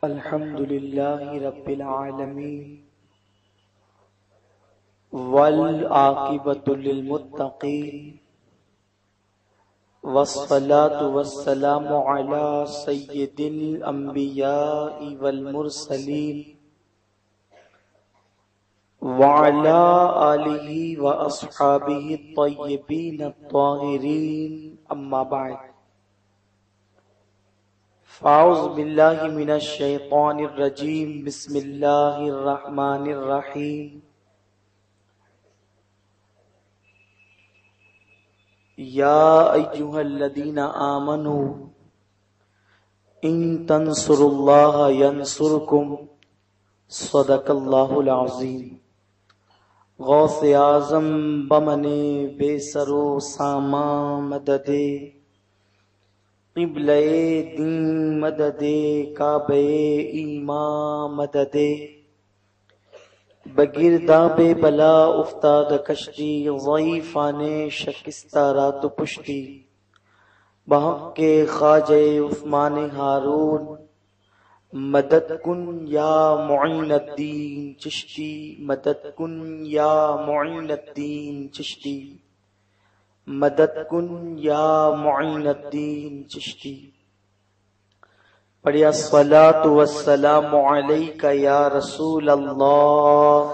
الحمد للہ رب العالمین والعاقبۃ للمتقین والصلاة والسلام علی سید الانبیاء والمرسلین وعلی آلہ واصحابہ الطیبین الطاہرین اما بعد فاعوذ باللہ من الشیطان الرجیم بسم اللہ الرحمن الرحیم یا ایہا الذین آمنوا ان تنصروا اللہ ینصرکم صدق اللہ العظیم۔ غوث اعظم بمن بے سر و سامان مدد قبلہ دین مدد کعبہ ایمان مدد بگرداب بلا افتاد کشتی ضعیفان شکستہ رات پشتی بحق کے خواجہ عثمان ہارون مدد کن یا معین الدین چشتی مدد کن یا معین الدین چشتی مدد کن یا معین الدین چشتی۔ پڑھیا الصلاۃ والسلام علیک یا رسول اللہ،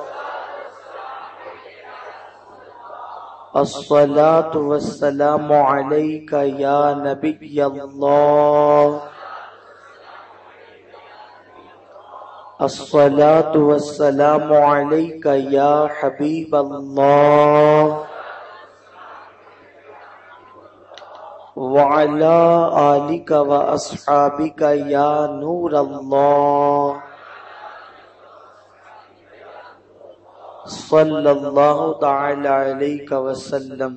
الصلاۃ والسلام علیک یا نبی اللہ، الصلاۃ والسلام علیک یا حبیب اللہ وعلی آلک واصحابک یا نور اللہ، صلی اللہ تعالی علیہ وسلم۔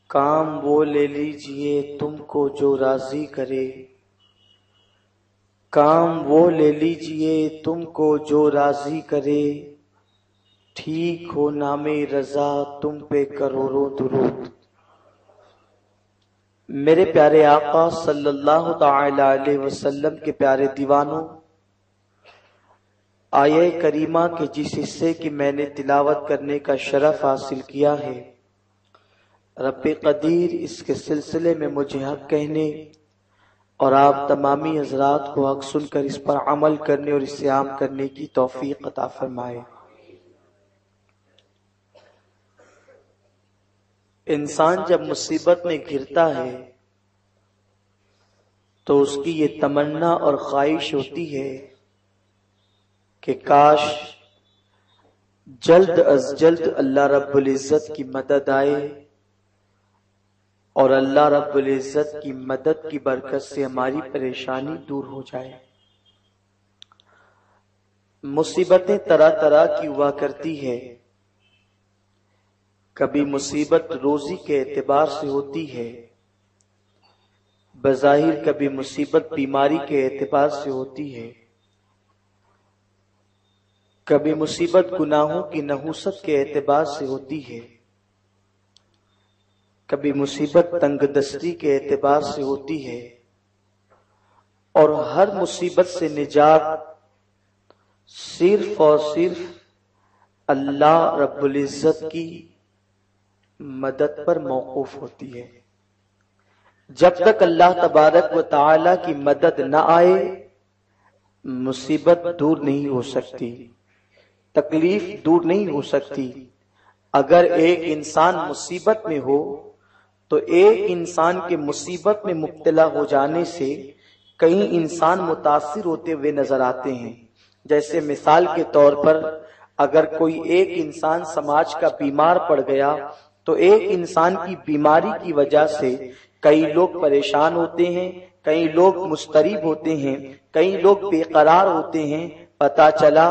کام وہ لے لیجئے تم کو جو راضی کرے، کام وہ لے لیجئے تم کو جو راضی کرے، ٹھیک ہو نام رضا تم پہ کروڑوں درود۔ میرے پیارے آقا صلی اللہ تعالی علیہ وسلم کے پیارے دیوانوں، آیہ کریمہ کے جس حصے کی میں نے تلاوت کرنے کا شرف حاصل کیا ہے، رب قدیر اس کے سلسلے میں مجھے حق کہنے اور آپ تمامی حضرات کو حق سن کر اس پر عمل کرنے اور اسے عام کرنے کی توفیق عطا فرمائے۔ انسان جب مصیبت میں گرتا ہے تو اس کی یہ تمنا اور خواہش ہوتی ہے کہ کاش جلد از جلد اللہ رب العزت کی مدد آئے اور اللہ رب العزت کی مدد کی برکت سے ہماری پریشانی دور ہو جائے۔ مصیبتیں طرح طرح کی ہوا کرتی ہے، کبھی مصیبت روزی کے اعتبار سے ہوتی ہے، بظاہر کبھی مصیبت بیماری کے اعتبار سے ہوتی ہے، کبھی مصیبت گناہوں کی نحوست کے اعتبار سے ہوتی ہے، کبھی مصیبت تنگ دستی کے اعتبار سے ہوتی ہے، اور ہر مصیبت سے نجات صرف اور صرف اللہ رب العزت کی مدد پر موقوف ہوتی ہے۔ جب تک اللہ تبارک و تعالی کی مدد نہ آئے مصیبت دور نہیں ہو سکتی، تکلیف دور نہیں ہو سکتی۔ اگر ایک انسان مصیبت میں ہو تو ایک انسان کے مصیبت میں مبتلا ہو جانے سے کئی انسان متاثر ہوتے ہوئے نظر آتے ہیں۔ جیسے مثال کے طور پر اگر کوئی ایک انسان سماج کا بیمار پڑ گیا تو ایک انسان کی بیماری کی وجہ سے کئی لوگ پریشان ہوتے ہیں، کئی لوگ مضطرب ہوتے ہیں، کئی لوگ بے قرار ہوتے ہیں۔ پتہ چلا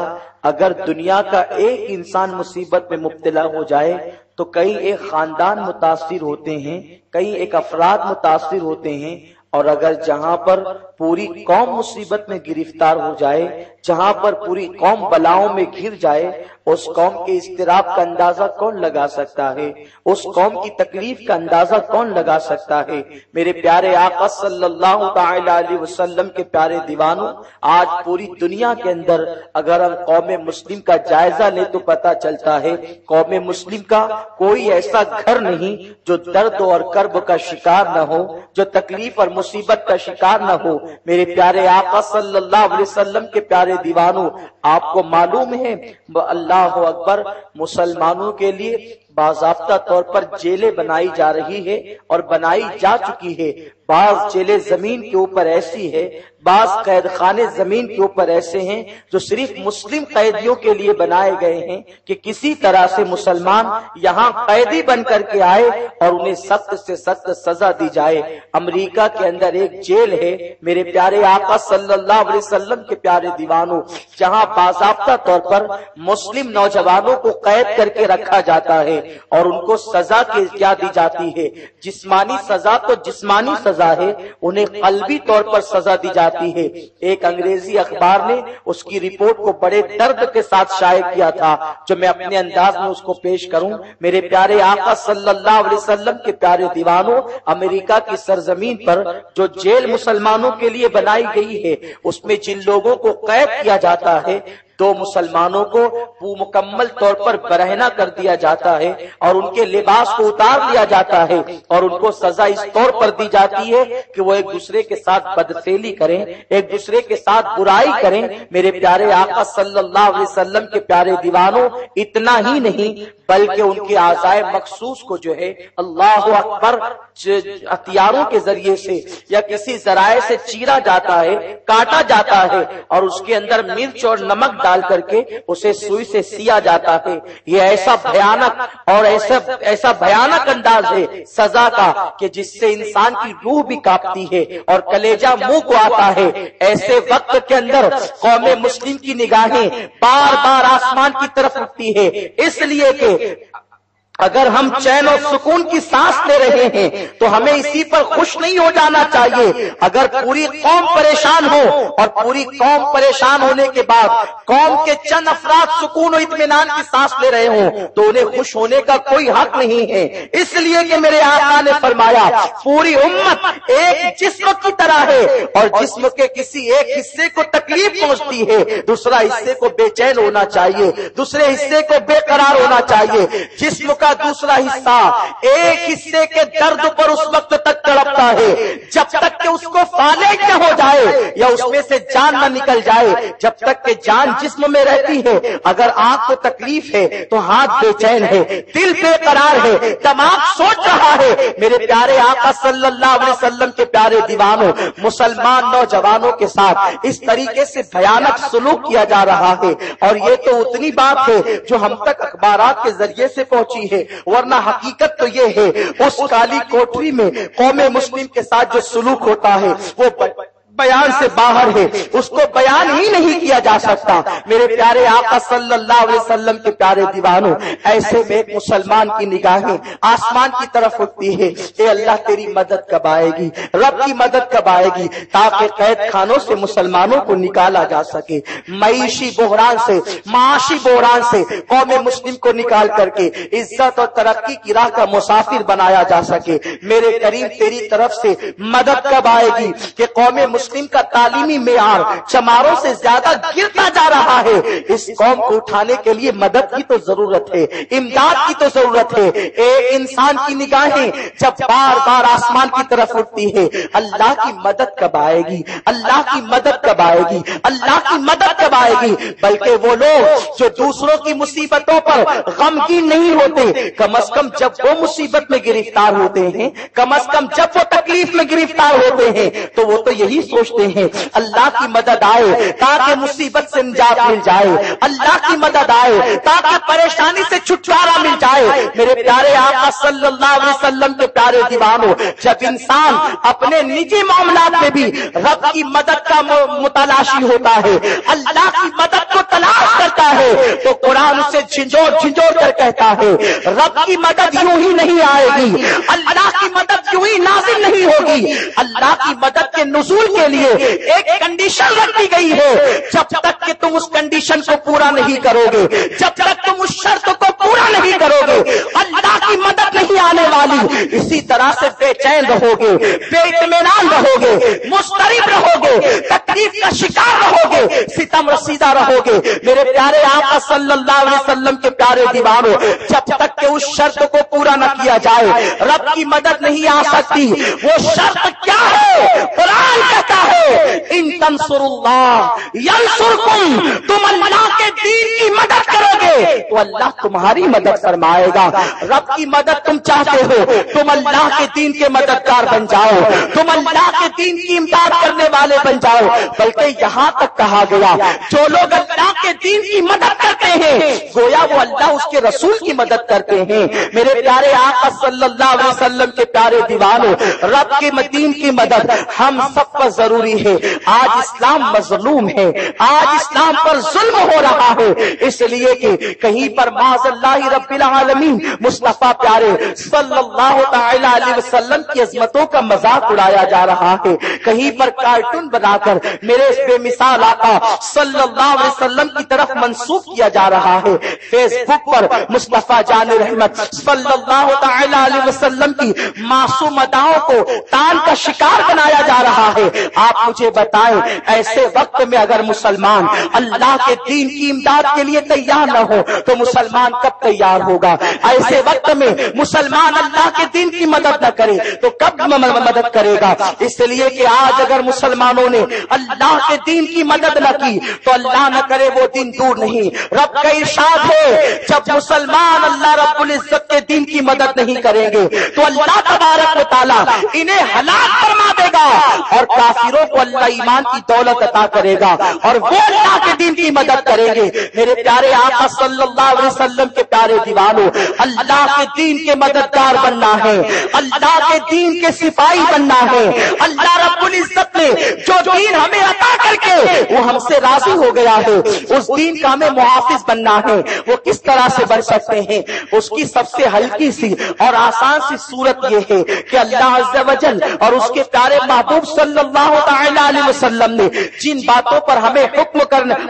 اگر دنیا کا ایک انسان مصیبت میں مبتلا ہو جائے تو کئی ایک خاندان متاثر ہوتے ہیں، کئی ایک افراد متاثر ہوتے ہیں، اور اگر جہاں پر پوری قوم مصیبت میں گرفتار ہو جائے، جہاں پر پوری قوم بلاؤں میں گھر جائے، اس قوم کے اضطراب کا اندازہ کون لگا سکتا ہے؟ اس قوم کی تکلیف کا اندازہ کون لگا سکتا ہے؟ میرے پیارے آقا صلی اللہ تعالی علیہ وسلم کے پیارے دیوانوں، آج پوری دنیا کے اندر اگر ہم قوم مسلم کا جائزہ لیں تو پتہ چلتا ہے قوم مسلم کا کوئی ایسا گھر نہیں جو درد اور کرب کا شکار نہ ہو، جو تکلیف اور مصیبت کا شکار نہ ہو۔ میرے پیارے آقا صلی اللہ علیہ وسلم کے پیارے دیوانوں، آپ کو معلوم ہے اللہ اکبر، مسلمانوں کے لیے باضابطہ طور پر جیلیں بنائی جا رہی ہے اور بنائی جا چکی ہے۔ بعض جیلیں زمین کے اوپر ایسی ہے، بعض قید خانے زمین کے اوپر ایسے ہیں جو صرف مسلم قیدیوں کے لیے بنائے گئے ہیں کہ کسی طرح سے مسلمان یہاں قیدی بن کر کے آئے اور انہیں سخت سے سخت سزا دی جائے۔ امریکہ کے اندر ایک جیل ہے میرے پیارے آقا صلی اللہ علیہ وسلم کے پیارے دیوانوں، جہاں باضابطہ طور پر مسلم نوجوانوں کو قید کر کے رکھا جاتا ہے اور ان کو سزا کیا دی جاتی ہے؟ جسمانی سزا تو جسمانی سزا ہے، انہیں قلبی طور پر سزا دی جاتی ہے۔ ایک انگریزی اخبار نے اس کی رپورٹ کو بڑے درد کے ساتھ شائع کیا تھا، جو میں اپنے انداز میں اس کو پیش کروں۔ میرے پیارے آقا صلی اللہ علیہ وسلم کے پیارے دیوانوں، امریکہ کی سرزمین پر جو جیل مسلمانوں کے لیے بنائی گئی ہے، اس میں جن لوگوں کو قید کیا جاتا ہے، دو مسلمانوں کو مکمل طور پر برہنہ کر دیا جاتا ہے اور ان کے لباس کو اتار لیا جاتا ہے اور ان کو سزا اس طور پر دی جاتی ہے کہ وہ ایک دوسرے کے ساتھ بدفعلی کریں، ایک دوسرے کے ساتھ برائی کریں۔ میرے پیارے آقا صلی اللہ علیہ وسلم کے پیارے دیوانوں، اتنا ہی نہیں بلکہ ان کے اعضائے مخصوص کو جو ہے اللہ اکبر ہتھیاروں کے ذریعے سے یا کسی ذرائع سے چیرا جاتا ہے، کاٹا جاتا ہے اور اس کے اندر مرچ اور نمک ڈال کر کے اسے سوئی سے سیا جاتا ہے۔ یہ ایسا بھیانک اور ایسا بھیانک انداز ہے سزا کا کہ جس سے انسان کی روح بھی کانپتی ہے اور کلیجہ منہ کو آتا ہے۔ ایسے وقت کے اندر قوم مسلم کی نگاہیں بار بار آسمان کی طرف اٹھتی ہے، اس لیے کہ اگر ہم چین و سکون کی سانس لے رہے ہیں تو ہمیں اسی پر خوش نہیں ہو جانا چاہیے۔ اگر پوری قوم پریشان ہو اور پوری قوم پریشان ہونے کے بعد قوم کے چند افراد سکون و اطمینان کی سانس لے رہے ہوں تو انہیں خوش ہونے کا کوئی حق نہیں ہے، اس لیے کہ میرے آقا نے فرمایا پوری امت ایک جسم کی طرح ہے اور جسم کے کسی ایک حصے کو تکلیف پہنچتی ہے، دوسرا حصے کو بے چین ہونا چاہیے، دوسرے حصے کو بے قرار ہونا چاہیے۔ جسم کا دوسرا حصہ ایک حصے کے درد پر اس وقت تک تڑپتا ہے جب تک کہ اس کو فالج نہ ہو جائے یا اس میں سے جان نہ نکل جائے، جب تک کہ جان جسم میں رہتی ہے۔ اگر آنکھ کو تکلیف ہے تو ہاتھ بے چین ہے، دل بے قرار ہے، دماغ سوچ رہا ہے۔ میرے پیارے آقا صلی اللہ علیہ وسلم کے پیارے دیوانوں، مسلمان نوجوانوں کے ساتھ اس طریقے سے بھیانک سلوک کیا جا رہا ہے اور یہ تو اتنی بات ہے جو ہم تک اخبارات کے ذریعے سے پہنچی ہے، ورنہ حقیقت تو یہ ہے اس کالی کوٹری میں قوم مسلم کے ساتھ جو سلوک ہوتا ہے وہ بیان سے باہر ہے، اس کو بیان ہی نہیں کیا جا سکتا۔ میرے پیارے آقا صلی اللہ علیہ وسلم کے پیارے دیوانوں، ایسے میں ایک مسلمان کی نگاہیں آسمان کی طرف اٹھتی ہے، اے اللہ تیری مدد کب آئے گی، رب کی مدد کب آئے گی تاکہ قید خانوں سے مسلمانوں کو نکالا جا سکے، معیشی بحران سے، معاشی بحران سے قوم مسلم کو نکال کر کے عزت اور ترقی کی راہ کا مسافر بنایا جا سکے۔ میرے کریم تیری طرف سے مدد کب آئے گی کہ قوم مسلم کا تعلیمی معیار چماروں سے زیادہ گرتا جا رہا ہے؟ اس قوم کو اٹھانے کے لیے مدد کی تو ضرورت ہے، امداد کی تو ضرورت ہے۔ ایک انسان کی نگاہیں جب بار بار آسمان کی طرف اٹھتی ہے، اللہ کی مدد کب آئے گی، اللہ کی مدد کب آئے گی، اللہ کی مدد کب آئے گی؟ بلکہ وہ لوگ جو دوسروں کی مصیبتوں پر غمگین نہیں ہوتے، کم از کم جب وہ مصیبت میں گرفتار ہوتے ہیں، کم از کم جب وہ تکلیف میں گرفتار ہوتے ہیں تو وہ تو یہی سوچتے ہیں اللہ کی مدد آئے تاکہ مصیبت سے نجات مل جائے، اللہ کی مدد آئے تاکہ پریشانی سے چھٹکارا مل جائے۔ میرے پیارے آقا صلی اللہ علیہ وسلم کے پیارے دیوانوں، جب انسان اپنے نجی معاملات میں بھی رب کی مدد کا متلاشی ہوتا ہے، اللہ کی مدد کو تلاش کرتا ہے، تو قرآن اسے جھنجھوڑ جھنجھوڑ کر کہتا ہے رب کی مدد یوں ہی نہیں آئے گی، اللہ کی مدد یوں ہی نازل نہیں ہوگی. اللہ کی مدد کے نزول کے لیے ایک کنڈیشن رکھی گئی ہے. جب تک کہ تم اس کنڈیشن کو پورا نہیں کرو گے, جب تک تم اس شرط کو پورا نہیں کرو گے, اللہ کی مدد نہیں آنے والی. اسی طرح سے بے چین رہو گے, بے اطمینان رہو گے, مضطرب رہو گے, تکلیف کا شکار رہو گے, ستم رسیدہ رہو گے. میرے پیارے آقا صلی اللہ علیہ وسلم کے پیارے دیوانوں, جب تک کہ اس شرط کو پورا نہ کیا جائے رب کی مدد نہیں آ سکتی. وہ شرط کیا ہے؟ قرآن کہتا ہے ان تنصروا اللہ ینصرکم, تم اللہ کے دین کی مدد کرو گے تو اللہ تمہاری مدد فرمائے گا. رب کی مدد تم چاہتے ہو, تم اللہ کے دین کے مددگار بن جاؤ, تم اللہ کے دین کی امداد کرنے والے بن جاؤ. بلکہ یہاں تک کہا گیا جو لوگ اللہ کے دین کی مدد کرتے ہیں گویا وہ اللہ اس کے رسول کی مدد کرتے ہیں. میرے پیارے آقا صلی اللہ علیہ وسلم کے پیارے دیوانوں, رب کے دین کی مدد ہم سب پر ضروری ہے. آج اسلام مظلوم ہے, آج اسلام پر ظلم ہو رہا ہے, اس لیے کہ کہیں پر معاذ اللہ رب العالمین مصطفیٰ پیارے صلی اللہ تعالی علیہ وسلم کی عظمتوں کا مذاق اڑایا جا رہا ہے, کہیں پر کارٹون بنا کر میرے اس بے مثال آقا صلی اللہ علیہ وسلم کی طرف منسوب کیا جا رہا ہے. فیس بک پر مصطفیٰ جان رحمت صلی اللہ تعالی علیہ وسلم کی معصوم اداؤں کو تان کا شکار بنایا جا رہا ہے. آپ مجھے بتائیں, ایسے وقت میں اگر مسلمان اللہ کے دین کی امداد کے لیے تیار نہ ہو تو مسلمان کب تیار ہوگا؟ ایسے وقت میں مسلمان اللہ کے دین کی مدد نہ کرے تو کب مدد کرے گا؟ اس لیے کہ آج اگر مسلمانوں نے اللہ کے دین کی مدد نہ کی تو اللہ نہ کرے وہ دن دور نہیں. رب کا ارشاد ہے جب مسلمان اللہ رب العزت کے دین کی مدد نہیں کریں گے تو اللہ تبارک و تعالیٰ انہیں ہلاک فرما دے گا اور کافروں کو اللہ ایمان کی دولت عطا کرے گا اور وہ اللہ کے دین کی مدد کریں گے. میرے پیارے آقا صلی اللہ علیہ وسلم کے پیارے دیوانوں, اللہ کے دین کے مددگار بننا ہے, اللہ کے دین کے سپاہی بننا ہے. اللہ رب العزت نے جو دین ہمیں عطا کر کے وہ ہم سے راضی ہو گیا ہے, اس دین کا ہمیں محافظ بننا ہے. وہ کس طرح سے بن سکتے ہیں؟ اس کی سب سے ہلکی سی اور آسان سی صورت یہ ہے کہ اللہ عز و جل اور اس کے پیارے محبوب صلی اللہ تعالی علیہ وسلم نے جن باتوں پر ہمیں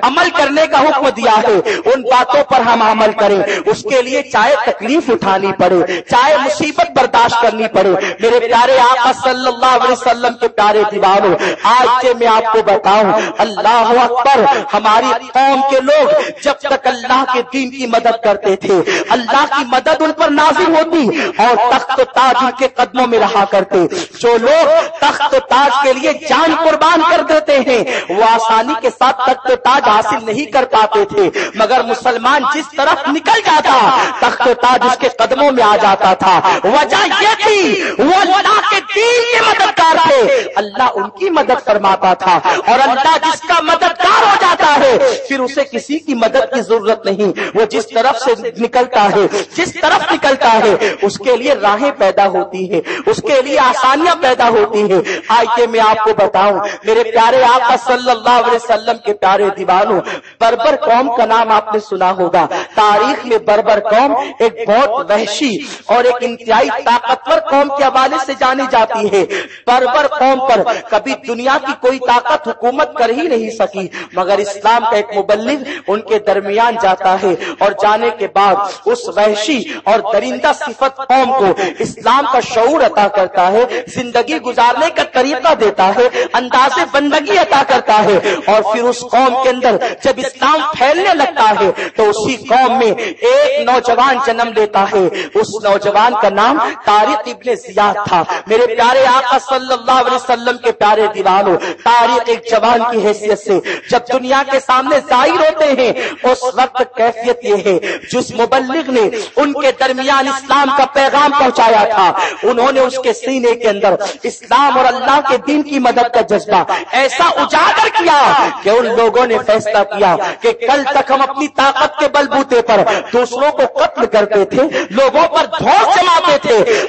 عمل کرنے کا حکم دیا ہے ان باتوں پر ہم عمل کریں. اس کے لیے چاہے تکلیف اٹھانی پڑے, چاہے مصیبت برداشت کرنی پڑے. میرے پیارے آقا صلی اللہ علیہ وسلم کے پیارے دیوانوں, آج سے میں آپ کو بتاؤں, اللہ اکبر, ہماری قوم کے لوگ جب تک اللہ کے دین کی مدد کرتے تھے اللہ کی مدد ان پر نازل ہوتی اور تخت و تاج ان کے قدموں میں رہا کرتے. جو لوگ تخت و تاج کے لیے جان قربان کر دیتے ہیں وہ آسانی کے ساتھ تخت و تاج حاصل نہیں کر پاتے تھے, مگر مسلمان جس طرف نکل جاتا تخت و تاج اس کے قدموں میں آ جاتا تھا. وجہ یہ تھی وہ اللہ کے دین کے مددگار تھے, اللہ ان کی مدد فرماتا تھا اور اللہ جس کا مددگار ہو جاتا ہے پھر اسے کسی کی مدد کی ضرورت نہیں. وہ جس طرف سے نکلتا ہے, جس طرف نکلتا ہے اس کے لیے راہیں پیدا ہوتی ہے, اس کے لیے آسانیاں پیدا ہوتی ہیں. آئیے میں آپ کو بتاؤں, میرے پیارے آقا صلی اللہ علیہ وسلم کے پیارے دیوانوں, بربر قوم کا نام آپ نے سنا ہوگا. تاریخ میں بربر قوم ایک بہت وحشی اور ایک انتہائی طاقتور قوم کے حوالے سے جانی جاتی ہے. بربر قوم پر کبھی دنیا کی کوئی طاقت حکومت کر ہی نہیں سکی, مگر اسلام کا ایک مبلغ ان کے درمیان جاتا ہے اور جانے کے بعد اس وحشی اور درندہ صفت قوم کو اسلام کا شعور عطا کرتا ہے, زندگی گزارنے کا طریقہ دیتا ہے, انداز بندگی عطا کرتا ہے. اور پھر اس قوم کے اندر جب اسلام پھیلنے لگتا ہے تو اسی قوم میں ایک نوجوان جنم لیتا ہے. اس نوجوان کا نام طارق ابن زیاد تھا. میرے پیارے آقا صلی اللہ علیہ وسلم کے پیارے دیوانوں, طارق ایک جوان کی حیثیت سے جب دنیا کے سامنے ظاہر ہوتے ہیں اس وقت کیفیت یہ ہے جس مبلغ نے ان کے درمیان اسلام کا پیغام پہنچایا تھا انہوں نے اس کے سینے کے اندر اسلام اور اللہ کے دین کی مدد کا جذبہ ایسا اجاگر کیا کہ ان لوگوں نے فیصلہ کیا کہ کل تک ہم اپنی طاقت کے بل بوتے پر دوسروں کو قتل کرتے تھے, لوگوں پر دھوس جماتے تھے,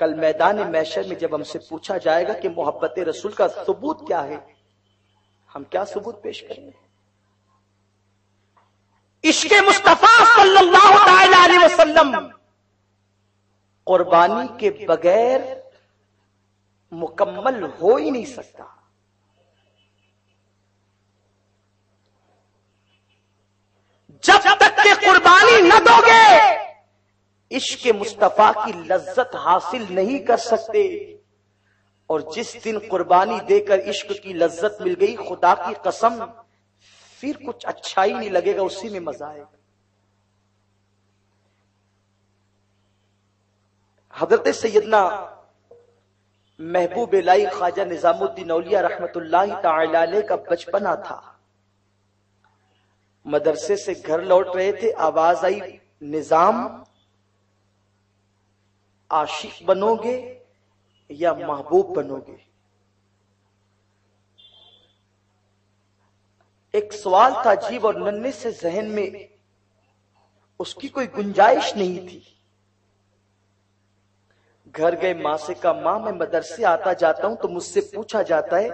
کل میدان محشر میں جب ہم سے پوچھا جائے گا کہ محبت رسول کا ثبوت کیا ہے، ہم کیا ثبوت پیش کریں گے؟ عشق مصطفیٰ صلی اللہ تعالی علیہ وسلم قربانی کے بغیر مکمل ہو ہی نہیں سکتا۔ جب تک کہ قربانی نہ دو گے عشق مصطفیٰ کی لذت حاصل نہیں کر سکتے، اور جس دن قربانی دے کر عشق کی لذت مل گئی، خدا کی قسم پھر کچھ اچھا ہی نہیں لگے گا، اسی میں مزہ آئے گا۔ حضرت سیدنا محبوب الہی خواجہ نظام الدین اولیاء رحمت اللہ تعالی علیہ کا بچپنا تھا۔ مدرسے سے گھر لوٹ رہے تھے، آواز آئی نظام عاشق بنو گے یا محبوب بنو گے؟ ایک سوال تھا عجیب، اور ننھے سے ذہن میں اس کی کوئی گنجائش نہیں تھی۔ گھر گئے، ماں سے کہا ماں میں مدرسے آتا جاتا ہوں تو مجھ سے پوچھا جاتا ہے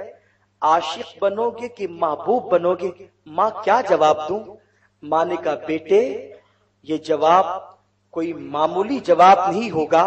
عاشق بنو گے کہ محبوب بنو گے؟ ماں کیا جواب دوں؟ ماں نے کہا بیٹے یہ جواب کوئی معمولی جواب نہیں ہوگا،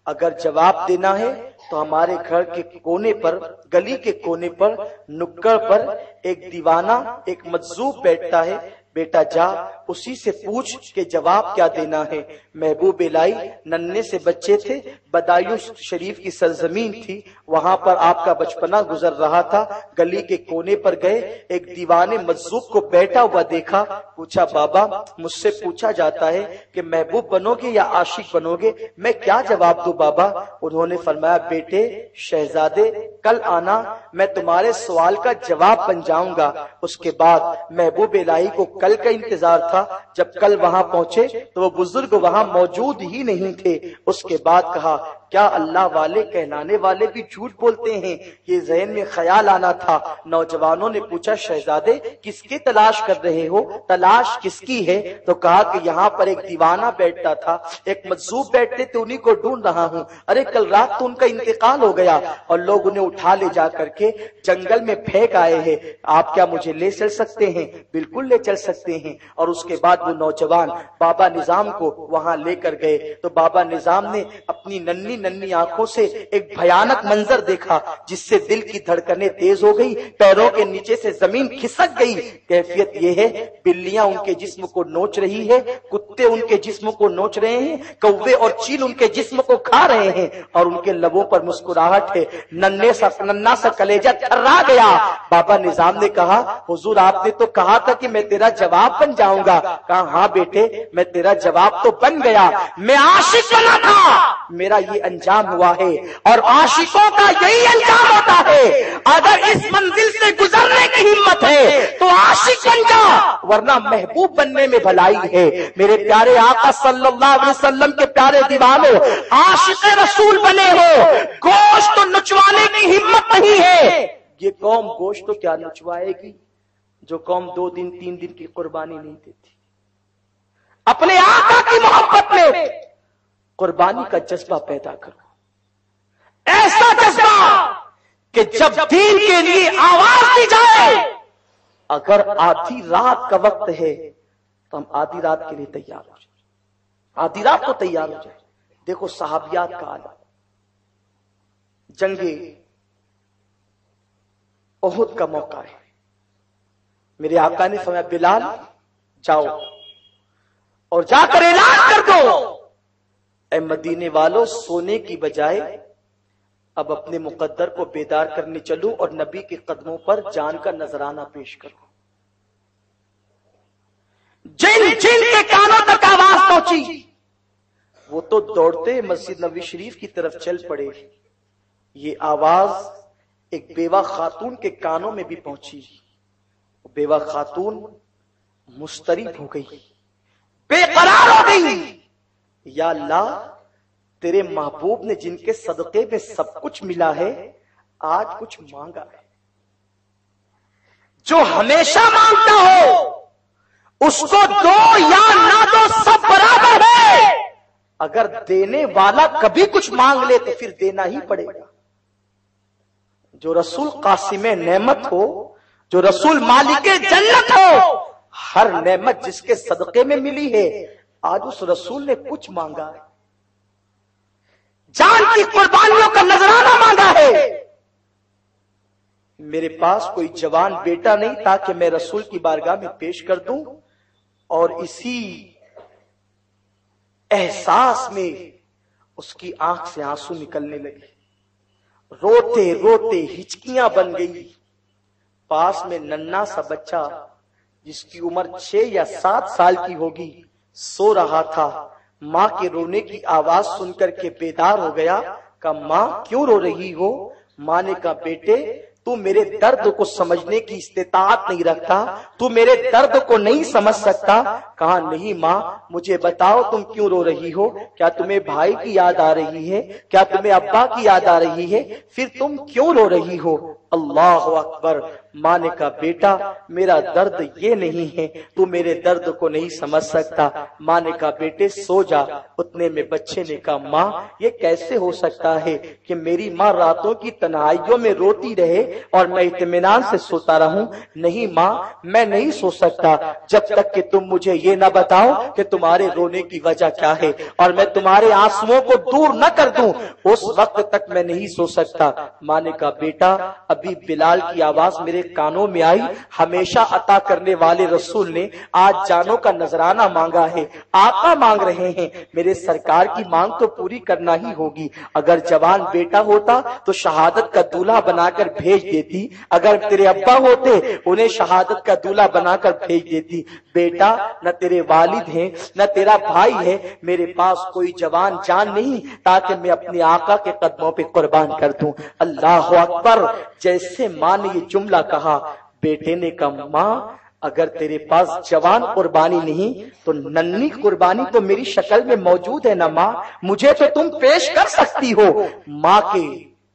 اگر جواب دینا ہے تو ہمارے گھر کے کونے پر، گلی کے کونے پر، نکڑ پر ایک دیوانہ، ایک مجذوب بیٹھتا ہے، بیٹا جا اسی سے پوچھ کہ جواب کیا دینا ہے۔ محبوب الہی ننھے سے بچے تھے، بدایوں شریف کی سرزمین تھی، وہاں پر آپ کا بچپنا گزر رہا تھا۔ گلی کے کونے پر گئے، ایک دیوانے مجذوب کو بیٹھا ہوا دیکھا، پوچھا بابا مجھ سے پوچھا جاتا ہے کہ محبوب بنو گے یا عاشق بنو گے، میں کیا جواب دوں بابا؟ انہوں نے فرمایا بیٹے شہزادے کل آنا، میں تمہارے سوال کا جواب بن جاؤں گا۔ اس کے بعد محبوب الہی کو کل کا انتظار تھا، جب کل وہاں پہنچے تو وہ بزرگ وہاں موجود ہی نہیں تھے۔ اس کے بعد کہا کیا اللہ والے کہلانے والے بھی جھوٹ بولتے ہیں؟ یہ ذہن میں خیال آنا تھا۔ نوجوانوں نے پوچھا شہزادے کس کی تلاش کر رہے ہو؟ تلاش کس کی ہے؟ تو کہا کہ یہاں پر ایک دیوانہ بیٹھتا تھا، ایک مجذوب بیٹھتے تھے، انہی کو ڈھونڈ رہا ہوں۔ ارے کل رات تو ان کا انتقال ہو گیا اور لوگ انہیں اٹھا لے جا کر کے جنگل میں پھینک آئے ہیں، آپ کیا مجھے لے چل سکتے ہیں؟ بالکل لے چل سکتے ہیں۔ اور اس کے بعد وہ نوجوان بابا نظام کو وہاں لے کر گئے تو بابا نظام نے اپنی ننھی آنکھوں سے ایک بھیانک منظر دیکھا جس سے دل کی دھڑکنیں تیز ہو گئی، پیروں کے نیچے سے زمین کھسک گئی۔ کیفیت یہ ہے بلیاں ان کے جسم کو نوچ رہی ہے، کتے ان کے جسم کو نوچ رہے ہیں، کوے اور چیل ان کے جسم کو کھا رہے ہیں، اور ان کے لبوں پر مسکراہٹ ہے۔ ننھا سا کلیجہ تھرا گیا۔ بابا نظام نے کہا حضور آپ نے تو کہا تھا کہ میں تیرا جواب بن جاؤں گا۔ کہا ہاں بیٹے میں تیرا جواب تو بن گیا، میں عاشق بنا تھا، میرا یہ انجام ہوا ہے، اور عاشقوں کا یہی انجام ہوتا ہے۔ اگر اس منزل سے گزرنے کی ہمت ہے تو عاشق بن جا، ورنہ محبوب بننے میں بھلائی ہے۔ میرے پیارے آقا صلی اللہ علیہ وسلم کے پیارے دیوانوں عاشق رسول بنے ہو، گوشت تو نچوانے کی ہمت نہیں ہے۔ یہ قوم گوشت تو کیا نچوائے گی جو قوم 2 دن 3 دن کی قربانی نہیں دیتی۔ اپنے آقا کی محبت میں قربانی کا جذبہ پیدا کرو، ایسا جذبہ کہ جب دین کے لیے آواز دی جائے، اگر آدھی رات کا وقت ہے تو ہم آدھی رات کے لیے تیار ہو جائیں، آدھی رات کو تیار ہو جائے۔ دیکھو صحابیات کا عالم، جنگ احد کا موقع ہے، میرے آقا نے فرمایا بلال جاؤ اور جا کر اعلان کر دو اے مدینے والوں سونے کی بجائے اب اپنے مقدر کو بیدار کرنے چلو اور نبی کے قدموں پر جان کا نذرانہ پیش کرو۔ جن کے کانوں تک آواز پہنچی وہ تو دوڑتے مسجد نبوی شریف کی طرف چل پڑے۔ یہ آواز ایک بیوہ خاتون کے کانوں میں بھی پہنچی، بیوہ خاتون مضطرب ہو گئی، بے قرار ہو گئی۔ یا اللہ تیرے محبوب نے جن کے صدقے میں سب کچھ ملا ہے آج کچھ مانگا ہے، جو ہمیشہ مانگتا ہو اس کو دو یا نہ دو سب برابر ہے، اگر دینے والا کبھی کچھ مانگ لے تو پھر دینا ہی پڑے گا. جو رسول قاسم نعمت ہو، جو رسول مالک جنت ہو، ہر نعمت جس کے صدقے میں ملی ہے، آج اس رسول نے کچھ مانگا ہے، جان کی قربانیوں کا نذرانہ مانگا ہے. میرے پاس کوئی جوان بیٹا نہیں تھا کہ میں رسول کی بارگاہ میں پیش کر دوں اور اسی احساس میں اس کی آنکھ سے آنسو نکلنے لگے، روتے روتے ہچکیاں بن گئی. پاس میں ننھا سا بچہ جس کی عمر 6 یا 7 سال کی ہوگی سو رہا تھا. ماں کے رونے کی آواز سن کر کے بیدار ہو گیا. کہا ماں کیوں رو رہی ہو؟ ماں نے کہا بیٹے تو میرے درد کو سمجھنے کی استطاعت نہیں رکھتا، تو میرے درد کو نہیں سمجھ سکتا. کہا نہیں ماں مجھے بتاؤ تم کیوں رو رہی ہو؟ کیا تمہیں بھائی کی یاد آ رہی ہے؟ کیا تمہیں ابا کی یاد آ رہی ہے؟ پھر تم کیوں رو رہی ہو؟ اللہ اکبر. ماں نے کہا بیٹا میرا درد یہ نہیں ہے، تو میرے درد کو نہیں سمجھ سکتا. ماں نے کہا بیٹے سو جا. اتنے میں بچے نے کہا ماں یہ کیسے ہو سکتا ہے کہ میری ماں راتوں کی تنہائیوں میں روتی رہے اور میں اطمینان سے سوتا رہوں؟ نہیں ماں میں نہیں سو سکتا جب تک کہ تم مجھے یہ نہ بتاؤ کہ تمہارے رونے کی وجہ کیا ہے اور میں تمہارے آنسوؤں کو دور نہ کر دوں، اس وقت تک میں نہیں سو سکتا. ماں نے کہا بیٹا ابھی بلال کی آواز میرے کانوں میں آئی، ہمیشہ عطا کرنے والے رسول نے آج جانوں کا نذرانہ مانگا ہے، آقا مانگ رہے ہیں، میرے سرکار کی مانگ تو پوری کرنا ہی ہوگی. اگر جوان بیٹا ہوتا تو شہادت کا دولہا بنا کر بھیج دیتی، اگر تیرے ابا ہوتے انہیں شہادت کا دولہا بنا کر بھیج دیتی. بیٹا نہ تیرے والد ہیں نہ تیرا بھائی ہے، میرے پاس کوئی جوان جان نہیں تاکہ میں اپنے آقا کے قدموں پہ قربان کر دوں. اللہ اکبر. جیسے ماں نے یہ جملہ کہا بیٹے نے کہا ماں اگر تیرے پاس جوان قربانی نہیں تو ننھی قربانی تو میری شکل میں موجود ہے نا ماں، مجھے تو تم پیش کر سکتی ہو.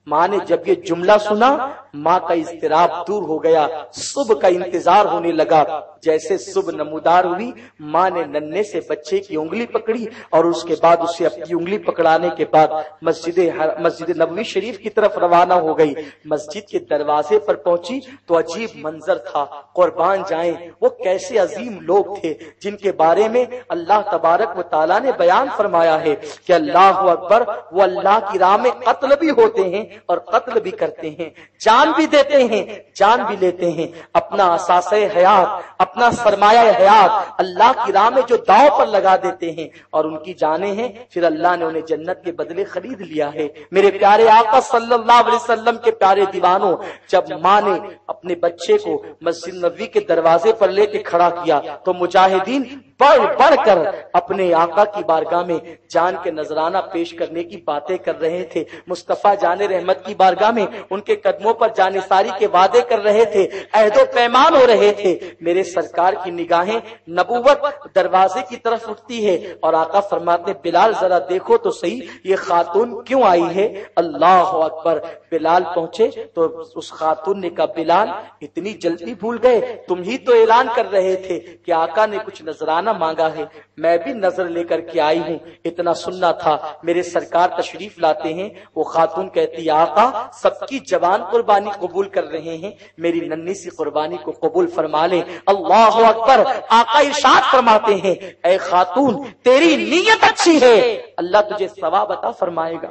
ماں نے جب یہ جملہ سنا ماں کا اضطراب دور ہو گیا. صبح کا انتظار ہونے لگا. جیسے صبح نمودار ہوئی ماں نے ننھے سے بچے کی انگلی پکڑی اور اس کے بعد اسے اپنی انگلی پکڑانے کے بعد مسجد نبوی شریف کی طرف روانہ ہو گئی. مسجد کے دروازے پر پہنچی تو عجیب منظر تھا. قربان جائیں وہ کیسے عظیم لوگ تھے جن کے بارے میں اللہ تبارک و تعالیٰ نے بیان فرمایا ہے کہ اللہ اکبر وہ اللہ کی راہ میں قتل بھی ہوتے ہیں اور قتل بھی کرتے ہیں، جان بھی دیتے ہیں جان بھی لیتے ہیں. اپنا اساسہ حیات اپنا سرمایہ حیات اللہ کی راہ میں جو داؤ پر لگا دیتے ہیں اور ان کی جانیں ہیں پھر اللہ نے انہیں جنت کے بدلے خرید لیا ہے. میرے پیارے آقا صلی اللہ علیہ وسلم کے پیارے دیوانوں، جب ماں نے اپنے بچے کو مسجد نبوی کے دروازے پر لے کے کھڑا کیا تو مجاہدین بڑھ بڑھ کر اپنے آقا کی بارگاہ میں جان کے نذرانہ پیش کرنے کی باتیں کر رہے تھے. مصطفیٰ جان رحمت کی بارگاہ میں ان کے قدموں پر جانثاری کے وعدے کر رہے تھے، عہد و پیمان ہو رہے تھے. میرے سرکار کی نگاہیں نبوت دروازے کی طرف اٹھتی ہے اور آقا فرماتے بلال ذرا دیکھو تو صحیح یہ خاتون کیوں آئی ہے. اللہ اکبر. بلال پہنچے تو اس خاتون نے کہا بلال اتنی جلدی بھول گئے، تم ہی تو اعلان کر رہے تھے کہ آقا نے کچھ نذرانہ مانگا ہے، میں بھی نظر لے کر کے آئی ہوں، اتنا سننا تھا. میرے سرکار تشریف لاتے ہیں. وہ خاتون کہتی آقا سب کی جوان قربانی قبول کر رہے ہیں، میری ننھی سی قربانی کو قبول فرما لیں. اللہ اکبر. آقا ارشاد فرماتے ہیں اے خاتون تیری نیت اچھی ہے، اللہ تجھے ثواب عطا فرمائے گا،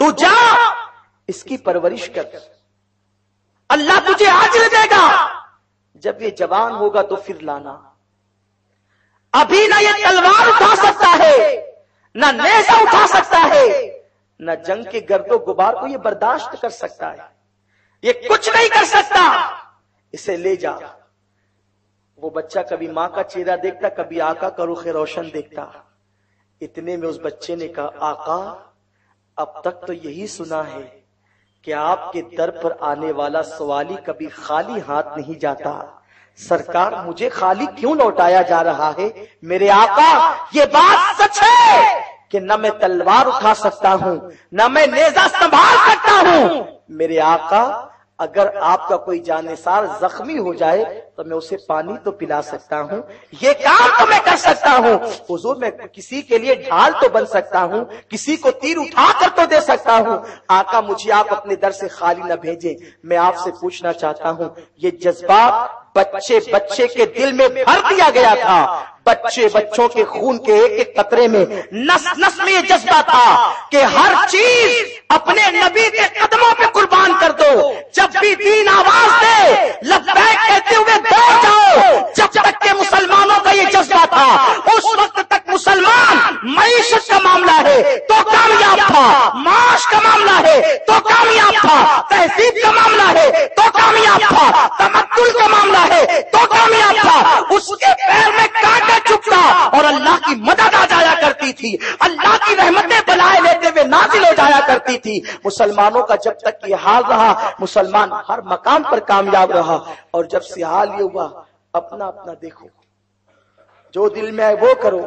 تو جا اس کی پرورش کر، اللہ تجھے اجر دے گا. جب یہ جوان ہوگا تو پھر لانا. ابھی نہ یہ تلوار اٹھا سکتا ہے، نہ نیزہ اٹھا سکتا ہے، نہ جنگ کے گرد و غبار کو یہ برداشت کر سکتا ہے، یہ کچھ نہیں کر سکتا، اسے لے جا. وہ بچہ کبھی ماں کا چہرہ دیکھتا کبھی آقا کا رخ روشن دیکھتا. اتنے میں اس بچے نے کہا آقا اب تک تو یہی سنا ہے کہ آپ کے در پر آنے والا سوالی کبھی خالی ہاتھ نہیں جاتا، سرکار مجھے خالی کیوں لوٹایا جا رہا ہے؟ میرے آقا یہ بات سچ ہے کہ نہ میں تلوار اٹھا سکتا ہوں نہ میں نیزہ سنبھال سکتا ہوں. میرے آقا اگر آپ کا کوئی جانثار زخمی ہو جائے تو میں اسے پانی تو پلا سکتا ہوں، یہ کام تو میں کر سکتا ہوں، حضور میں کسی کے لیے ڈھال تو بن سکتا ہوں، کسی کو تیر اٹھا کر تو دے سکتا ہوں۔ آقا مجھے آپ اپنے در سے خالی نہ بھیجیں۔ میں آپ سے پوچھنا چاہتا ہوں، یہ جذبات بچے کے دل میں بھر دیا گیا تھا، بچوں کے خون کے ایک ایک قطرے میں نس نس میں یہ جذبہ تھا کہ ہر چیز اپنے نبی کے قدموں پہ قربان کر دو، جب بھی دین آواز دے لبیک کہتے ہوئے دوڑ جاؤ۔ جب تک کہ مسلمانوں کا یہ جذبہ تھا، اس وقت تک مسلمان معیشت کا معاملہ ہے تو کامیاب تھا، معاش کا معاملہ ہے تو کامیاب تھا، تہذیب کا معاملہ ہے تو کامیاب تھا، تمدن کا معاملہ ہے تو کامیاب تھا۔ اس کے پیر میں کانٹا چبھتا اور اللہ کی مدد آ جایا کرتی تھی، اللہ کی رحمتیں بلائے لیتے ہوئے نازل ہو جایا کرتی تھی۔ مسلمانوں کا جب تک یہ حال رہا، مسلمان ہر مقام پر کامیاب رہا، اور جب سے حال یہ ہوا اپنا اپنا دیکھو، جو دل میں آئے وہ کرو،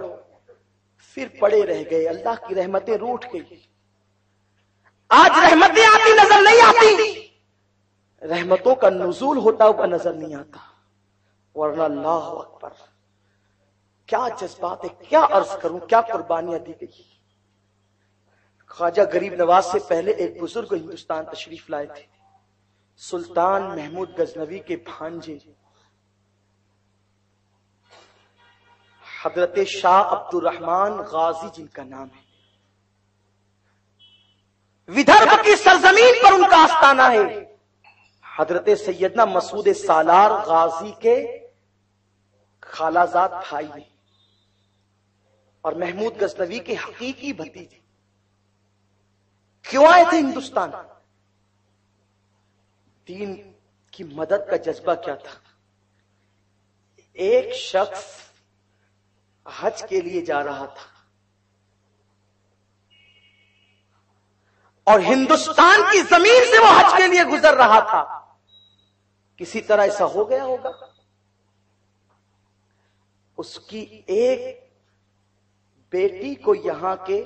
پھر پڑے رہ گئے، اللہ کی رحمتیں روٹھ گئی۔ آج رحمتیں آتی نظر نہیں آتی، رحمتوں کا نزول ہوتا ہوا نظر نہیں آتا، ورنہ اللہ اکبر کیا جذبات ہے، کیا عرض کروں، کیا قربانیاں دی گئی۔ خواجہ غریب نواز سے پہلے ایک بزرگ ہندوستان تشریف لائے تھے، سلطان محمود غزنوی کے بھانجے حضرت شاہ عبد الرحمان غازی جن کا نام ہے۔ ودربھ کی سرزمین پر ان کا آستانہ ہے۔ حضرت سیدنا مسعود سالار غازی کے خالہ زاد بھائی ہیں اور محمود غزنوی کے حقیقی بھتیجے۔ کیوں آئے تھے ہندوستان؟ دین کی مدد کا جذبہ کیا تھا؟ ایک شخص حج کے لیے جا رہا تھا اور ہندوستان کی زمین سے وہ حج کے لیے گزر رہا تھا، کسی طرح ایسا ہو گیا ہوگا، اس کی ایک بیٹی کو یہاں کے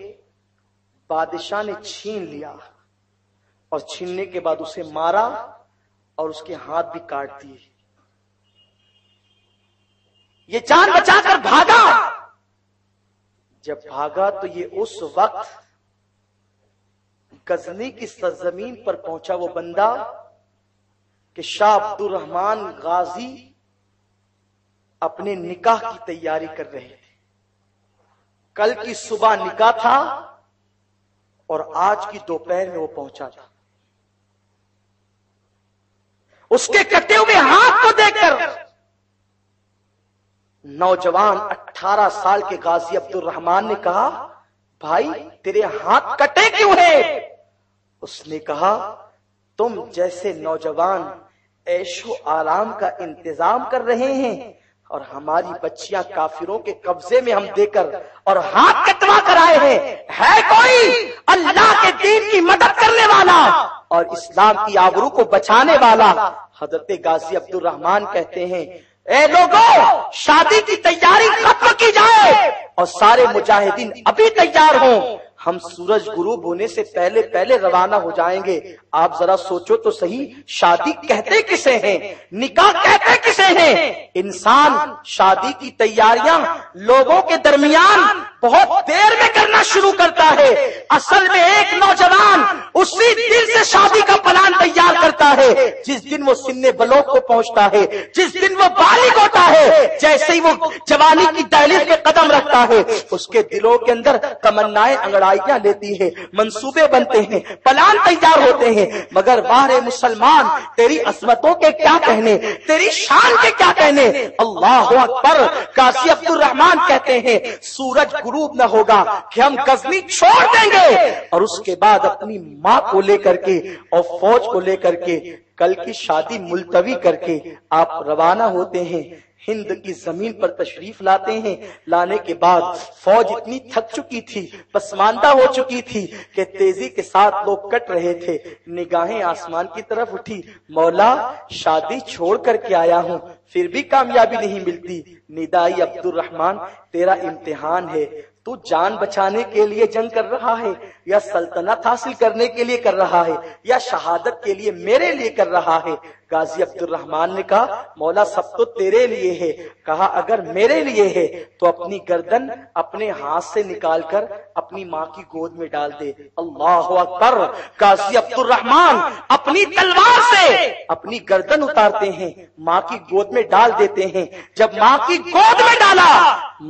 بادشاہ نے چھین لیا اور چھیننے کے بعد اسے مارا اور اس کے ہاتھ بھی کاٹ دیے۔ یہ جان بچا کر بھاگا، جب بھاگا تو یہ اس وقت غزنی کی سرزمین پر پہنچا وہ بندہ کہ شاہ عبد الرحمان غازی اپنے نکاح کی تیاری کر رہے تھے۔ کل کی صبح نکاح تھا اور آج کی دوپہر میں وہ پہنچا تھا۔ اس کے کٹے ہوئے ہاتھ کو دیکھ کر نوجوان 18 سال کے غازی عبد الرحمان نے کہا، بھائی تیرے ہاتھ کٹے کیوں ہیں؟ اس نے کہا، تم جیسے نوجوان عیش و آرام کا انتظام کر رہے ہیں اور ہماری بچیاں کافروں کے قبضے میں ہم دے کر اور ہاتھ کٹوا کر آئے ہیں، ہے کوئی اللہ کے دین کی مدد کرنے والا اور اسلام کی آبرو کو بچانے والا؟ حضرت غازی عبد الرحمان کہتے ہیں، اے لوگوں شادی کی تیاری ختم کی جائے اور سارے مجاہدین ابھی تیار ہوں، ہم سورج غروب ہونے سے پہلے پہلے روانہ ہو جائیں گے۔ آپ ذرا سوچو تو صحیح، شادی کہتے کسے ہیں؟ نکاح کہتے کسے ہیں؟ انسان شادی کی تیاریاں لوگوں کے درمیان بہت دیر میں کرنا شروع کرتا ہے، اصل میں ایک نوجوان اسی دن سے شادی کا پلان تیار کرتا ہے جس دن وہ سن بلوغ کو پہنچتا ہے، جس دن وہ بالغ ہوتا ہے۔ جیسے ہی وہ جوانی کی دہلیز پہ قدم رکھتا ہے، اس کے دلوں کے اندر تمنائیں انگڑائیاں لیتی ہے، منصوبے بنتے ہیں، پلان تیار ہوتے ہیں۔ مگر مارے مسلمان، تیری عظمتوں کے کیا کہنے، تیری شان کے کیا کہنے؟ اللہ اکبر۔ غازی عبد الرحمان کہتے ہیں، سورج غروب نہ ہوگا کہ ہم غزنی چھوڑ دیں گے اور اس کے بعد اپنی ماں کو لے کر کے اور فوج کو لے کر کے کل کی شادی ملتوی کر کے آپ روانہ ہوتے ہیں، ہند کی زمین پر تشریف لاتے ہیں۔ لانے کے بعد فوج اتنی تھک چکی تھی، پسماندہ ہو چکی تھی کہ تیزی کے ساتھ لوگ کٹ رہے تھے۔ نگاہیں آسمان کی طرف اٹھی، مولا شادی چھوڑ کر کے آیا ہوں پھر بھی کامیابی نہیں ملتی۔ ندائی عبد الرحمان، تیرا امتحان ہے، تو جان بچانے کے لیے جنگ کر رہا ہے یا سلطنت حاصل کرنے کے لیے کر رہا ہے یا شہادت کے لیے میرے لیے کر رہا ہے؟ غازی عبد الرحمن نے کہا مولا سب تو تیرے لیے ہے. کہا اگر میرے لیے ہے تو اپنی گردن اپنے ہاتھ سے نکال کر اپنی ماں کی گود میں ڈال دے. اللہ اکبر. غازی عبد الرحمن اپنی تلوار سے اپنی گردن اتارتے ہیں، ماں کی گود میں ڈال دیتے ہیں. جب ماں کی گود میں ڈالا،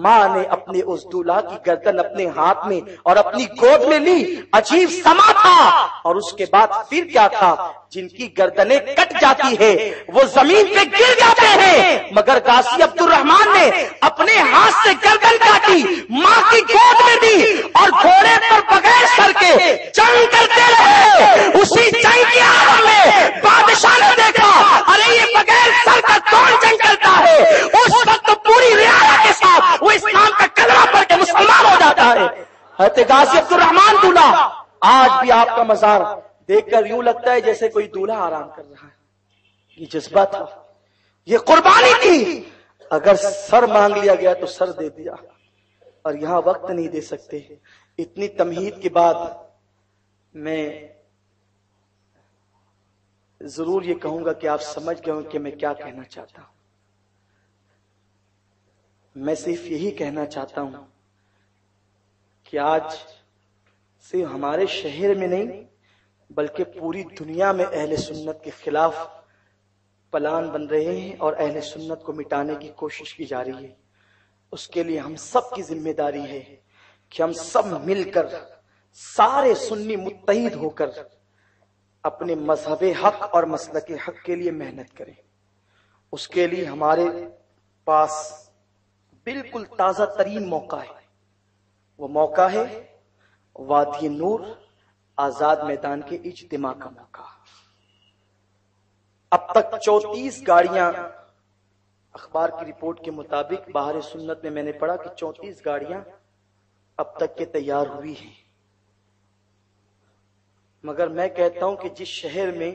ماں نے اپنے اس دولہا کی گردن اپنے ہاتھ میں اور اپنی گود میں لی. عجیب سما تھا. اور اس کے بعد پھر کیا تھا؟ جن کی گردنیں کٹ جاتی ہے وہ زمین پہ گر جاتے ہیں، مگر غازی عبد الرحمن نے اپنے ہاتھ سے گردن کاٹی، ماں کی گود میں دی اور گھوڑے پر بغیر سر کے جنگ کرتے رہے. اسی جنگ کی آڑ میں بادشاہ نے دیکھا ارے یہ بغیر سر کا کون جنگ کرتا ہے. اس وقت پوری رعایا کے ساتھ وہ اسلام کا کلمہ پڑھ کے مسلمان ہو جاتا ہے. حضرت غازی عبد الرحمن دولہا، آج بھی آپ کا مزار دیکھ کر یوں لگتا ہے جیسے کوئی دولہا آرام کر رہا ہے. یہ جذبہ تھا، یہ قربانی تھی. اگر سر مانگ لیا گیا تو سر دے دیا، اور یہاں وقت نہیں دے سکتے. اتنی تمہید کے بعد میں ضرور یہ کہوں گا کہ آپ سمجھ گئے ہوں کہ میں کیا کہنا چاہتا ہوں. میں صرف یہی کہنا چاہتا ہوں کہ آج صرف ہمارے شہر میں نہیں بلکہ پوری دنیا میں اہل سنت کے خلاف پلان بن رہے ہیں اور اہل سنت کو مٹانے کی کوشش کی جا رہی ہے. اس کے لیے ہم سب کی ذمہ داری ہے کہ ہم سب مل کر سارے سنی متحد ہو کر اپنے مذہب حق اور مسلک حق کے لیے محنت کریں. اس کے لیے ہمارے پاس بالکل تازہ ترین موقع ہے. وہ موقع ہے وادی نور آزاد میدان کے اجتماع کا موقع. اب تک 34 گاڑیاں، اخبار کی رپورٹ کے مطابق باہر سنت میں نے پڑھا کہ 34 گاڑیاں اب تک کے تیار ہوئی ہیں. مگر میں کہتا ہوں کہ جس شہر میں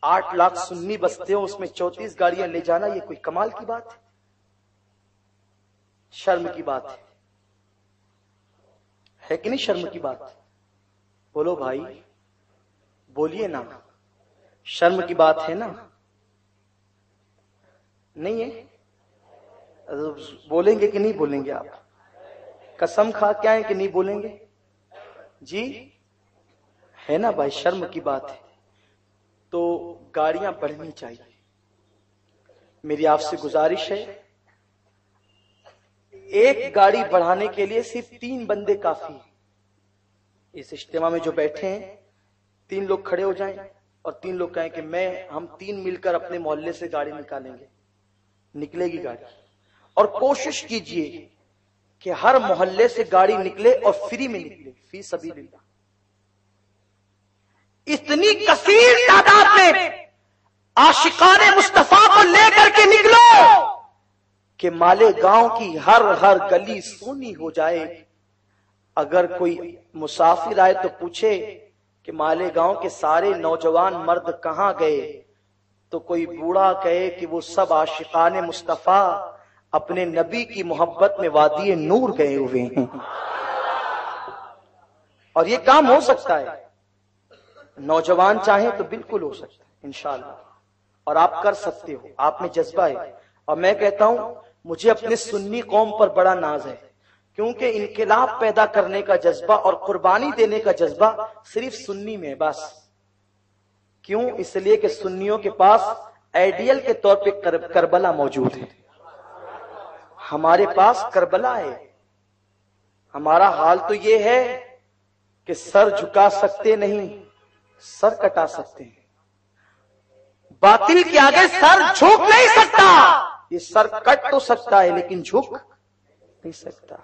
8 لاکھ سنی بستے ہوں اس میں 34 گاڑیاں لے جانا یہ کوئی کمال کی بات ہے؟ شرم کی بات ہے کہ نہیں؟ شرم کی بات. بولو بھائی، بولیے نا. شرم کی بات ہے نا؟ نہیں ہے؟ بولیں گے کہ نہیں بولیں گے؟ آپ قسم کھا کے آئیں کہ نہیں بولیں گے؟ جی ہے نا بھائی، شرم کی بات ہے. تو گاڑیاں بڑھنی چاہیے. میری آپ سے گزارش ہے، ایک گاڑی بڑھانے کے لیے صرف 3 بندے کافی ہیں. اس اجتماع میں جو بیٹھے ہیں 3 لوگ کھڑے ہو جائیں اور 3 لوگ کہیں کہ ہم 3 مل کر اپنے محلے سے گاڑی نکالیں گے. نکلے گی گاڑی. اور کوشش کیجئے کہ ہر محلے سے گاڑی نکلے اور فری میں نکلے، فی سبیل اللہ. اتنی کثیر تعداد میں عاشقان مصطفیٰ کو لے کر کے نکلو کہ مالیگاؤں کی ہر گلی سونی ہو جائے. اگر کوئی مسافر آئے تو پوچھے کہ مالیگاؤں کے سارے نوجوان مرد کہاں گئے، تو کوئی بوڑھا کہے کہ وہ سب عاشقان مصطفیٰ اپنے نبی کی محبت میں وادی نور گئے ہوئے ہیں. اور یہ کام ہو سکتا ہے، نوجوان چاہیں تو بالکل ہو سکتا ہے انشاءاللہ. اور آپ کر سکتے ہو، آپ میں جذبہ ہے. اور میں کہتا ہوں مجھے اپنے سنی قوم پر بڑا ناز ہے، کیونکہ انقلاب پیدا کرنے کا جذبہ اور قربانی دینے کا جذبہ صرف سنی میں بس. کیوں؟ اس لیے کہ سنیوں کے پاس آئیڈیل کے طور پہ کربلا موجود ہے. ہمارے پاس کربلا ہے. ہمارا حال تو یہ ہے کہ سر جھکا سکتے نہیں، سر کٹا سکتے ہیں. باطل کے آگے سر جھک نہیں سکتا. یہ سر کٹ تو سکتا ہے لیکن جھک نہیں سکتا.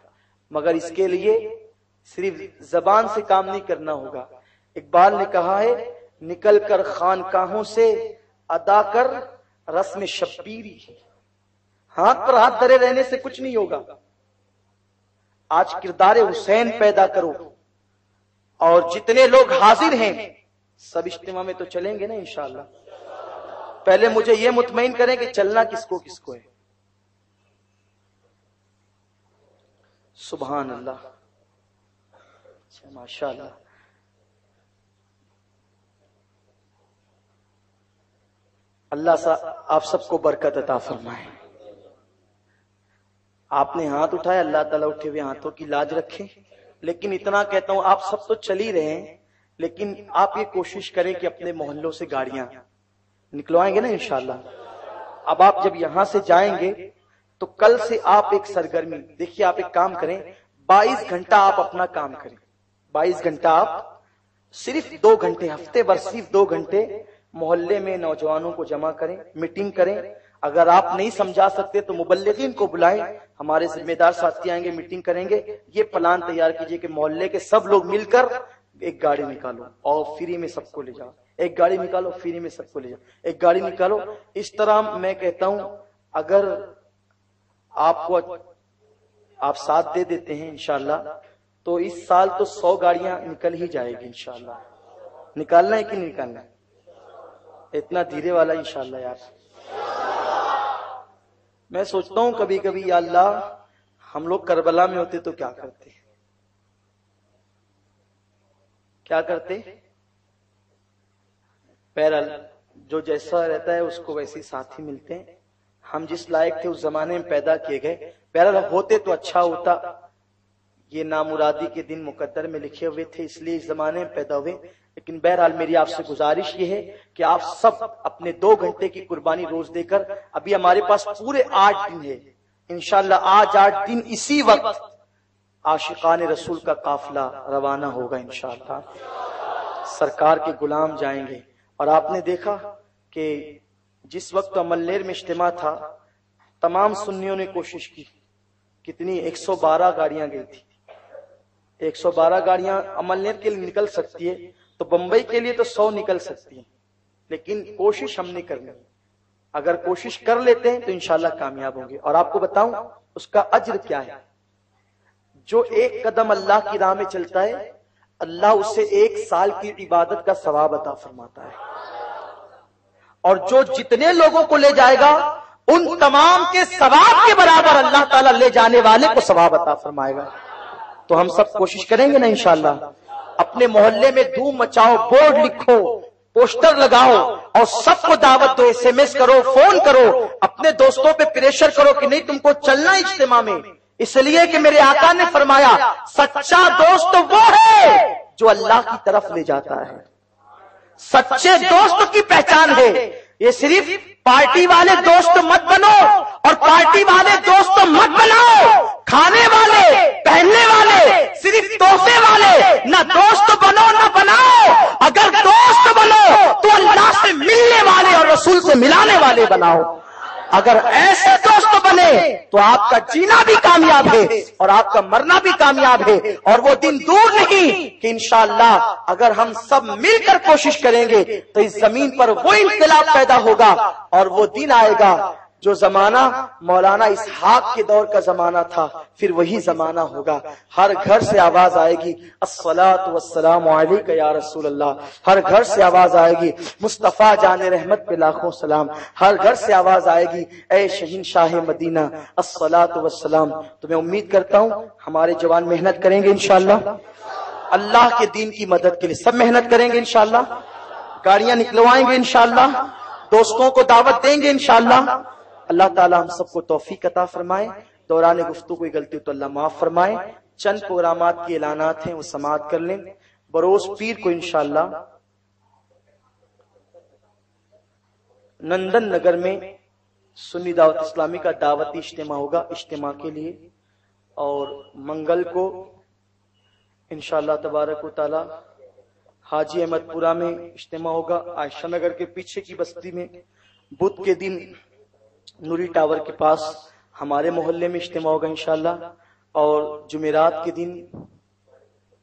مگر اس کے لیے صرف زبان سے کام نہیں کرنا ہوگا. اقبال نے کہا ہے نکل کر خانقاہوں سے ادا کر رسم شبیری. ہاتھ پر ہاتھ دھرے رہنے سے کچھ نہیں ہوگا. آج کردار حسین پیدا کرو. اور جتنے لوگ حاضر ہیں سب اجتماع میں تو چلیں گے نا انشاءاللہ. پہلے مجھے یہ مطمئن کریں کہ چلنا کس کو ہے. سبحان اللہ، ماشاء اللہ. اللہ آپ سب کو برکت عطا فرمائے. آپ نے ہاتھ اٹھایا، اللہ تعالیٰ اٹھے ہوئے ہاتھوں کی لاج رکھے. لیکن اتنا کہتا ہوں، آپ سب تو چل ہی رہے ہیں، لیکن آپ یہ کوشش کریں کہ اپنے محلوں سے گاڑیاں نکلوائیں گے نا انشاءاللہ. اب آپ جب یہاں سے جائیں گے تو کل سے آپ ایک سرگرمی دیکھیے. آپ ایک کام کریں، 22 گھنٹہ آپ اپنا کام کریں. 22 گھنٹہ آپ صرف 2 گھنٹے ہفتے بھر، صرف 2 گھنٹے محلے میں نوجوانوں کو جمع کریں، میٹنگ کریں. اگر آپ نہیں سمجھا سکتے تو مبلغین کو بلائیں، ہمارے ذمہ دار ساتھی آئیں گے، میٹنگ کریں گے. یہ پلان تیار کیجئے کہ محلے کے سب لوگ مل کر ایک گاڑی نکالو اور فری میں سب کو لے جاؤ. ایک گاڑی نکالو، فری میں سب کو لے جاؤ. ایک گاڑی نکالو. اس طرح میں کہتا ہوں اگر آپ ساتھ دے دیتے ہیں انشاءاللہ تو اس سال تو 100 گاڑیاں نکل ہی جائے گی انشاءاللہ. نکالنا ہے کہ نہیں نکالنا ہے؟ اتنا دھیرے والا انشاءاللہ. یار میں سوچتا ہوں کبھی کبھی، یا اللہ ہم لوگ کربلا میں ہوتے تو کیا کرتے، کیا کرتے. بہرحال جو جیسا رہتا ہے اس کو ویسے ساتھی ملتے ہیں. ہم جس لائق تھے اس زمانے میں پیدا کیے گئے. بہرحال ہوتے تو اچھا ہوتا. یہ نامرادی کے دن مقدر میں لکھے ہوئے تھے، اس لیے اس زمانے میں پیدا ہوئے. لیکن بہرحال میری آپ سے گزارش یہ ہے کہ آپ سب اپنے 2 گھنٹے کی قربانی روز دے کر، ابھی ہمارے پاس پورے 8 دن ہے انشاءاللہ. آج 8 دن اسی وقت عاشقان رسول کا قافلہ روانہ ہوگا انشاءاللہ. سرکار کے غلام جائیں گے. اور آپ نے دیکھا کہ جس وقت عملنیر میں اجتماع تھا، تمام سنیوں نے کوشش کی. کتنی 112 گاڑیاں گئی تھی. 112 گاڑیاں عملنیر کے لیے نکل سکتی ہے تو بمبئی کے لیے تو 100 نکل سکتی ہیں. لیکن کوشش ہم نے کرنی. اگر کوشش کر لیتے ہیں تو انشاءاللہ کامیاب ہوں گے. اور آپ کو بتاؤں اس کا اجر کیا ہے. جو ایک قدم اللہ کی راہ میں چلتا ہے، اللہ اسے 1 سال کی عبادت کا ثواب عطا فرماتا ہے. اور جو جتنے لوگوں کو لے جائے گا ان تمام کے ثواب کے برابر اللہ تعالیٰ لے جانے والے کو ثواب عطا فرمائے گا. تو ہم سب کوشش کریں گے نا انشاءاللہ. اپنے محلے میں دھوم مچاؤ، بورڈ لکھو، پوسٹر لگاؤ اور سب کو دعوت دو. SMS کرو، فون کرو، اپنے دوستوں پہ پریشر کرو کہ نہیں تم کو چلنا اجتماع میں. اس لیے کہ میرے آقا نے فرمایا سچا دوست وہ ہے جو اللہ کی طرف لے جاتا ہے. سچے دوست کی پہچان ہے. یہ صرف پارٹی والے دوست مت بنو اور پارٹی والے دوست مت بناؤ. کھانے والے، پہننے والے، صرف تحفے والے نہ دوست بنو نہ بناؤ. اگر دوست بنو تو اللہ سے ملنے والے اور رسول سے ملانے والے بناؤ. اگر ایسے دوست بنے تو آپ کا جینا بھی کامیاب ہے اور آپ کا مرنا بھی کامیاب ہے. اور وہ دن دور نہیں کہ انشاءاللہ اگر ہم سب مل کر کوشش کریں گے تو اس زمین پر وہ انقلاب پیدا ہوگا. اور وہ دن آئے گا جو زمانہ مولانا اسحاق کے دور کا زمانہ تھا، پھر وہی زمانہ ہوگا. ہر گھر سے آواز آئے گی الصلاۃ والسلام علیک یا رسول اللہ. ہر گھر سے آواز آئے گی مصطفیٰ جان رحمت پہ لاکھوں سلام. ہر گھر سے آواز آئے گی اے شہین شاہ مدینہ الصلاۃ والسلام. تو میں امید کرتا ہوں ہمارے جوان محنت کریں گے انشاءاللہ. اللہ کے دین کی مدد کے لیے سب محنت کریں گے انشاءاللہ. گاڑیاں نکلوائیں گے انشاءاللہ. دوستوں کو دعوت دیں گے انشاءاللہ. اللہ تعالی ہم سب کو توفیق عطا فرمائے. دوران گفتگو کوئی غلطی تو اللہ معاف فرمائے. چند پروگرامات کے اعلانات ہیں وہ سماعت کر لیں. بروز پیر کو انشاءاللہ نندن نگر میں سنی دعوت اسلامی کا دعوتی اجتماع ہوگا اجتماع کے لیے. اور منگل کو انشاءاللہ تبارک و تعالی حاجی احمد پورہ میں اجتماع ہوگا. عائشہ نگر کے پیچھے کی بستی میں. بدھ کے دن نوری ٹاور کے پاس ہمارے محلے میں اجتماع ہوگا انشاءاللہ. اور جمعرات کے دن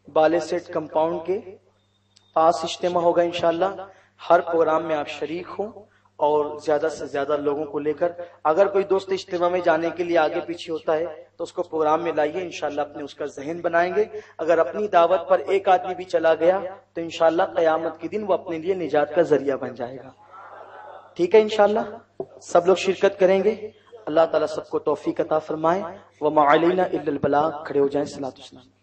بالے سیٹ کمپاؤنڈ کے پاس اجتماع ہوگا انشاءاللہ. ہر پروگرام میں آپ شریک ہوں اور زیادہ سے زیادہ لوگوں کو لے کر. اگر کوئی دوست اجتماع میں جانے کے لیے آگے پیچھے ہوتا ہے تو اس کو پروگرام میں لائیے انشاءاللہ. اپنے اس کا ذہن بنائیں گے. اگر اپنی دعوت پر ایک آدمی بھی چلا گیا تو انشاءاللہ قیامت کے دن وہ اپنے لیے نجات کا ذریعہ بن جائے گا. ٹھیک ہے انشاءاللہ. سب لوگ شرکت کریں گے. اللہ تعالیٰ سب کو توفیق عطا فرمائے. وما علینا الا البلاغ. کھڑے ہو جائیں. صلاۃ والسلام.